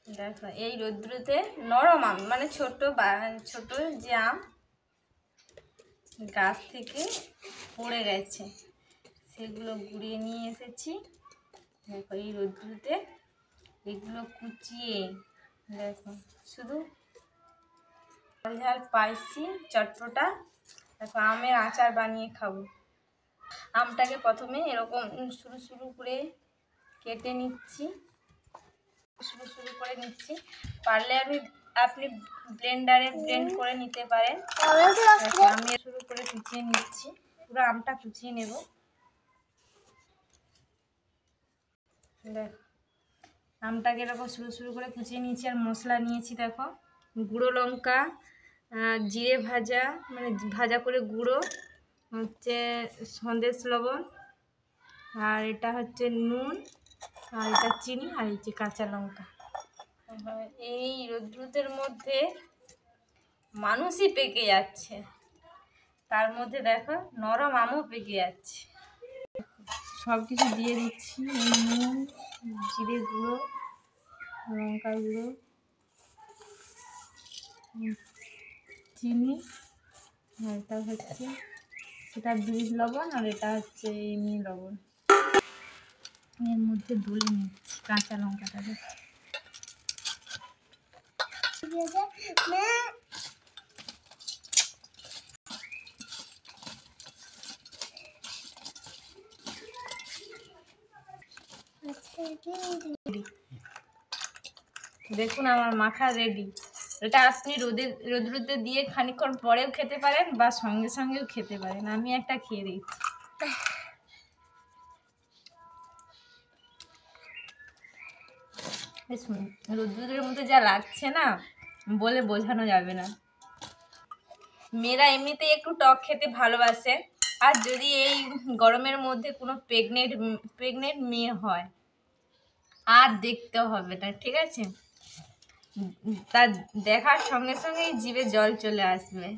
দেখো এই রৌদ্রতে নরম আম, মানে ছোট ছোট যে আম গাছ থেকে পড়ে গেছে সেগুলো গুড়িয়ে নিয়ে এসেছি। দেখো এই রৌদ্রতে এগুলো কুচিয়ে, দেখো শুধু ঝাল স্পাইসি চটপটা। দেখো আমের আচার বানিয়ে খাবো। আমটাকে প্রথমে এরকম সরু সরু করে কেটে নিচ্ছি, পারলে আপনি ব্লেন্ডারে ব্লেন্ড করে নিতে পারেন। আমি শুরু করে কুচিয়ে নিচ্ছি, পুরো আমটা কুচিয়ে নেব। দেখো আমটাকে এরকম শুরু করে কুচিয়ে নিয়েছি। আর মশলা নিয়েছি, দেখো গুঁড়ো লঙ্কা, জিরে ভাজা, মানে ভাজা করে গুঁড়ো, হচ্ছে সন্দেশ লবণ, আর এটা হচ্ছে নুন, আর এটা চিনি, আর এই যে কাঁচা লঙ্কা। এই রৌদ্রুতের মধ্যে মানুষই পেকে যাচ্ছে, তার মধ্যে দেখো নরম আমও পেকে যাচ্ছে। সব কিছু দিয়ে দিচ্ছি, নুন, জিরে গুঁড়ো, লঙ্কা গুঁড়ো, চিনি, আর এটা হচ্ছে বিট লবণ, আর এটা হচ্ছে এমনি লবণ। এর মধ্যে দলে নিচ্ছি কাঁচা লঙ্কাটাকে। দেখুন আমার মাখা রেডি। এটা আপনি রোদ্রুতে দিয়ে খানিকক্ষণ পরেও খেতে পারেন বা সঙ্গে সঙ্গেও খেতে পারেন। আমি একটা খেয়ে দিচ্ছি। রোদ্রুদের মধ্যে যা লাগছে না, বলে বোঝানো যাবে না। মেয়েরা এমনিতেই একটু টক খেতে ভালোবাসে, আর যদি এই গরমের মধ্যে কোনো প্রেগনেন্ট মেয়ে হয় আর দেখতে হবে না, ঠিক আছে? তার দেখার সঙ্গে সঙ্গেই জিভে জল চলে আসবে।